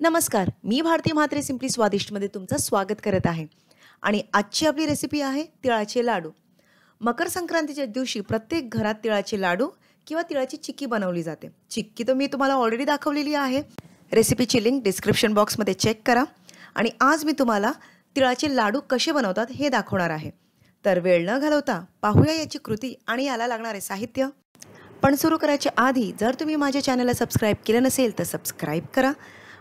नमस्कार, मी भारती म्हात्रे सिम्पली स्वादिष्टमध्ये तुमचं स्वागत करत आहे. आणि आजची आपली रेसिपी आहे तिळाचे लाडू. मकर संक्रांतीच्या दिवशी प्रत्येक घरात तिळाचे लाडू किंवा तिळाची चिक्की बनवली जाते. चिक्की तर मी तुम्हाला ऑलरेडी दाखवलेली आहे. रेसिपीची लिंक डिस्क्रिप्शन बॉक्समध्ये चेक करा. आणि आज मी तुम्हाला तिळाचे लाडू कसे बनवतात हे दाखवणार आहे. तर वेळ न घालवता पाहूया याची कृती आणि याला लागणारे साहित्य. पण सुरू करायच्या आधी जर तुम्ही माझ्या चॅनलला सबस्क्राईब केलं नसेल तर सबस्क्राईब करा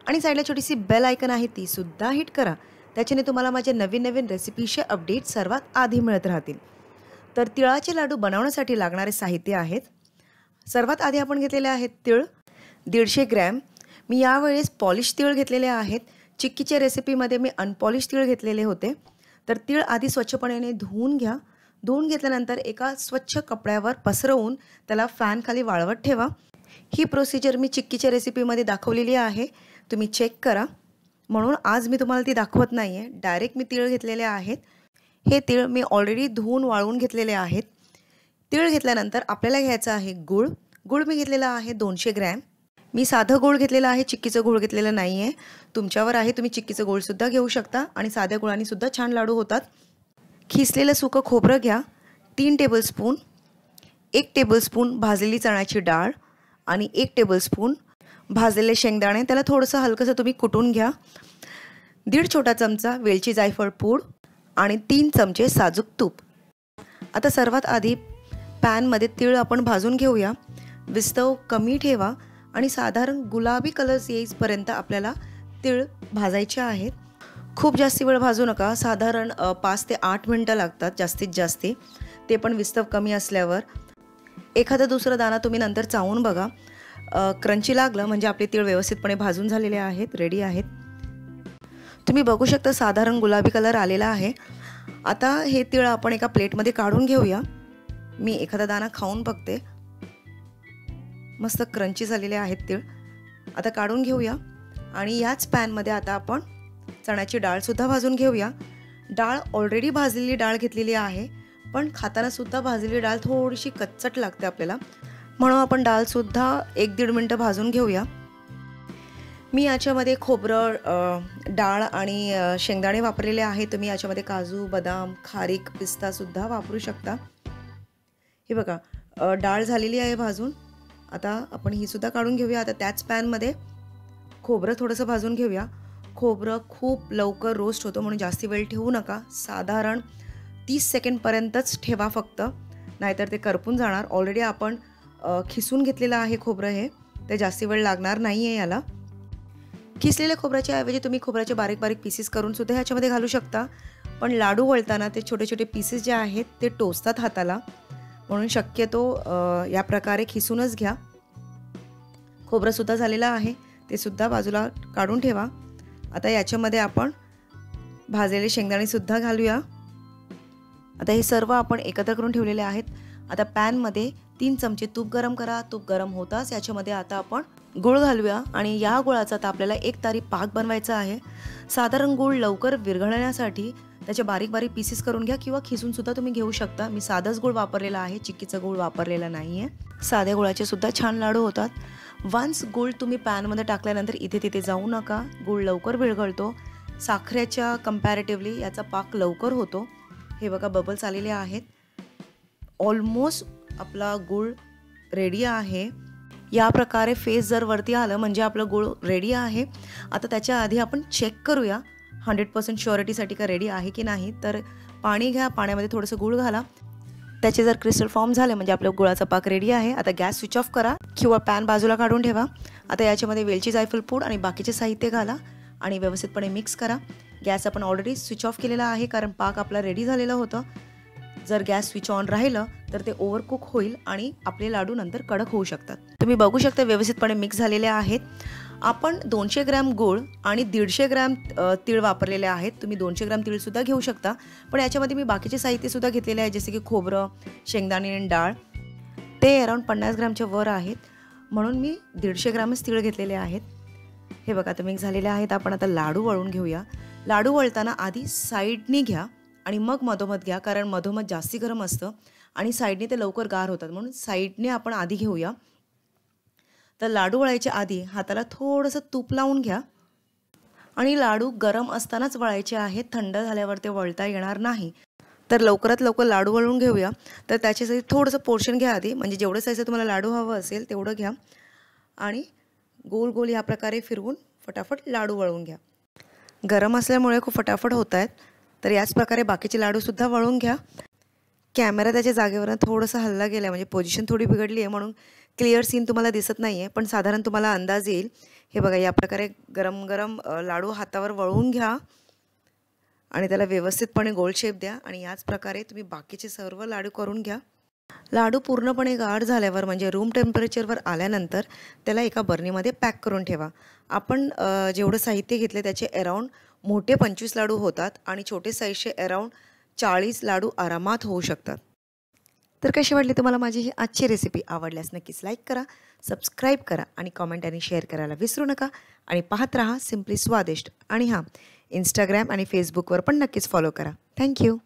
आणि साईडला छोटीशी बेल आयकन आहे ती सुद्धा हिट करा. त्याच्याने तुम्हाला माझे नवीन नवीन रेसिपीचे अपडेट सर्वात आधी मिळत राहतील. तर तिळाचे लाडू बनवण्यासाठी लागणारे साहित्य आहेत. सर्वात आधी आपण घेतलेले आहेत तीळ 150 ग्रॅम. मी यावेळेस पॉलिश तीळ घेतलेले आहेत. चिक्कीच्या रेसिपीमध्ये मी अनपॉलिश तीळ घेतलेले होते. तर तीळ आधी स्वच्छपणे धुवून घ्या. धुवून घेतल्यानंतर एका स्वच्छ कपड्यावर पसरवून त्याला फॅन खाली वाळवत ठेवा. ही प्रोसिजर मी चिक्कीच्या रेसिपीमध्ये दाखवलेली आहे, तुम्ही चेक करा. म्हणून आज मी तुम्हाला ती दाखवत नाही आहे. डायरेक्ट मी तीळ घेतलेले आहेत. हे तीळ मी ऑलरेडी धुवून वाळवून घेतलेले आहेत. तीळ घेतल्यानंतर आपल्याला घ्यायचं आहे गूळ. गूळ मी घेतलेला आहे 200 ग्रॅम. मी साधं गूळ घेतलेलं आहे, चिक्कीचं गूळ घेतलेलं नाही आहे. तुमच्यावर आहे, तुम्ही चिक्कीचं गूळसुद्धा घेऊ शकता आणि साध्या गुळानेसुद्धा छान लाडू होतात. खिसलेलं सुकं खोबरं घ्या 3 टेबलस्पून. 1 टेबलस्पून भाजलेली चण्याची डाळ आणि 1 टेबलस्पून भाजलेले शेंगदाणे. त्याला थोडंसं हलकंसं तुम्ही कुटून घ्या. 1.5 छोटा चमचा वेलची जायफळ पूड आणि 3 चमचे साजूक तूप. आता सर्वात आधी पॅनमध्ये तीळ आपण भाजून घेऊया. विस्तव कमी ठेवा आणि साधारण गुलाबी कलर येईपर्यंत आपल्याला तीळ भाजायचे आहेत. खूप जास्त वेळ भाजू नका. साधारण 5 ते 8 मिनटं लागतात जास्तीत जास्त. ते पण विस्तव कमी असल्यावर. एखादा दुसरा दाणा तुम्ही नंतर चावून बघा. क्रंची लागलं म्हणजे आपले तीळ व्यवस्थितपणे भाजून झालेले आहेत, रेडी आहेत. तुम्ही बघू शकता साधारण गुलाबी कलर आलेला आहे. आता हे तीळ आपण एका प्लेटमध्ये काढून घेऊया. मी एखादा दाणा खाऊन बघते. मस्त क्रंची झालेले आहेत तीळ. आता काढून घेऊया आणि याच पॅनमध्ये आता आपण चण्याची डाळसुद्धा भाजून घेऊया. डाळ ऑलरेडी भाजलेली डाळ घेतलेली आहे, पण खाताना सुद्धा भाजलेली डाळ थोडीशी कच्चट लागते आपल्याला, म्हणून आपण डाळसुद्धा 1-1.5 मिनटं भाजून घेऊया. मी याच्यामध्ये खोबरं, डाळ आणि शेंगदाणे वापरलेले आहे. तुम्ही याच्यामध्ये काजू, बदाम, खारीक, पिस्तासुद्धा वापरू शकता. हे बघा डाळ झालेली आहे भाजून. आता आपण ही सुद्धा काढून घेऊया. आता त्याच पॅनमध्ये खोबरं थोडंसं भाजून घेऊया. खोबरं खूप लवकर रोस्ट होतं म्हणून जास्त वेळ ठेवू नका. साधारण 30 सेकंडपर्यंतच ठेवा फक्त, नाहीतर ते करपून जाणार. ऑलरेडी आपण खिसून घेतलेलं आहे खोबरं, हे ते जास्त वेळ लागणार नाही आहे याला. खिसलेल्या खोबऱ्याच्या ऐवजी तुम्ही खोबऱ्याचे बारीक बारीक पीसेस करून सुद्धा ह्याच्यामध्ये घालू शकता. पण लाडू वळताना ते छोटे छोटे पीसेस जे आहेत ते टोचतात हाताला, म्हणून शक्यतो या प्रकारे खिसूनच घ्या. खोबरंसुद्धा झालेलं आहे, ते सुद्धा बाजूला काढून ठेवा. आता याच्यामध्ये आपण भाजलेले शेंगदाणेसुद्धा घालूया. आता हे सर्व आपण एकत्र करून ठेवलेले आहेत. आता पॅनमध्ये 3 चमचे तूप गरम करा. तूप गरम होताच याच्यामध्ये आता आपण गूळ घालूया आणि या गुळाचा आता आपल्याला एक तारी पाक बनवायचा आहे. साधारण गूळ लवकर विरघळण्यासाठी त्याचे बारीक बारीक पीसेस करून घ्या किंवा खिसून सुद्धा तुम्ही घेऊ शकता. मी साधाच गूळ वापरलेला आहे, चिक्कीचा गूळ वापरलेला नाही आहे. साध्या गुळाचे सुद्धा छान लाडू होतात. वन्स गूळ तुम्ही पॅनमध्ये टाकल्यानंतर इथे तिथे जाऊ नका. गूळ लवकर विरघळतो. साखरेच्या कंपॅरेटिव्हली याचा पाक लवकर होतो. हे बघा बबल्स आलेले आहेत. ऑलमोस्ट आपला गूळ रेडी आहे. या प्रकारे फेस जर वरती आलं म्हणजे आपलं गूळ रेडी आहे. आता त्याच्या आधी आपण चेक करूया 100% शुअरिटीसाठी का रेडी आहे की नाही. तर पाणी घ्या, पाण्यामध्ये थोडंसं गूळ घाला. त्याचे जर क्रिस्टल फॉर्म झाले म्हणजे आपल्या गुळाचा पाक रेडी आहे. आता गॅस स्विच ऑफ करा किंवा पॅन बाजूला काढून ठेवा. आता याच्यामध्ये वेलची जायफळ पूड आणि बाकीचे साहित्य घाला आणि व्यवस्थितपणे मिक्स करा. गॅस आपण ऑलरेडी स्विच ऑफ केलेला आहे कारण पाक आपला रेडी झालेलं होतं. जर गॅस स्विच ऑन राहिलं तर ते ओव्हरकुक होईल आणि आपले लाडू नंतर कडक होऊ शकतात. तुम्ही बघू शकता व्यवस्थितपणे मिक्स झालेले आहेत. आपण 200 ग्रॅम गूळ आणि 150 ग्रॅम तीळ वापरलेले आहेत. तुम्ही 200 ग्रॅम तीळसुद्धा घेऊ शकता, पण याच्यामध्ये मी बाकीचे साहित्यसुद्धा घेतलेले आहे, जसे की खोबरं, शेंगदाणे आणि डाळ. ते अराउंड 50 ग्रॅमच्या वर आहेत, म्हणून मी 150 ग्रॅमच तीळ घेतलेले आहेत. हे बघा आता मिक्स झालेले आहेत. आपण आता लाडू वळून घेऊया. लाडू वळताना आधी साईडनी घ्या आणि मग मधोमध घ्या, कारण मधोमध जास्ती गरम असतं आणि साईडने ते लवकर गार होतात, म्हणून साईडने आपण आधी घेऊया. तर लाडू वळायच्या आधी हाताला थोडंसं तूप लावून घ्या आणि लाडू गरम असतानाच वळायचे आहेत, थंड झाल्यावर ते वळता येणार नाही. तर लवकरात लवकर लाडू वळून घेऊया. तर त्याच्यासाठी थोडंसं पोर्शन घ्या आधी, म्हणजे जेवढं साईजचं तुम्हाला लाडू हवं असेल तेवढं घ्या आणि गोल गोल ह्या प्रकारे फिरवून फटाफट लाडू वळवून घ्या. गरम असल्यामुळे खूप फटाफट होत आहेत. तर याच प्रकारे बाकीचे लाडूसुद्धा वळवून घ्या. कॅमेरा त्याच्या जागेवरून थोडंसं हलला गेला, म्हणजे पोझिशन थोडी बिघडली आहे म्हणून क्लिअर सीन तुम्हाला दिसत नाही आहे, पण साधारण तुम्हाला अंदाज येईल. हे बघा, या प्रकारे गरम गरम लाडू हातावर वळवून घ्या आणि त्याला व्यवस्थितपणे गोल शेप द्या आणि याच प्रकारे तुम्ही बाकीचे सर्व लाडू करून घ्या. लाडू पूर्णपणे गाढ झाल्यावर, म्हणजे रूम टेम्परेचरवर आल्यानंतर त्याला एका बर्नीमध्ये पॅक करून ठेवा. आपण जेवढं साहित्य घेतले त्याचे अराउंड मोठे 25 लाडू होतात आणि छोटे साईजचे अराउंड 40 लाडू आरामात होऊ शकतात. तर कशी वाटली तुम्हाला माझी ही आजची रेसिपी? आवडल्यास नक्कीच लाईक करा, सबस्क्राईब करा आणि कॉमेंट आणि शेअर करायला विसरू नका. आणि पाहत राहा सिम्पली स्वादिष्ट. आणि हां, इंस्टाग्राम आणि फेसबुकवर पण नक्कीच फॉलो करा. थँक्यू.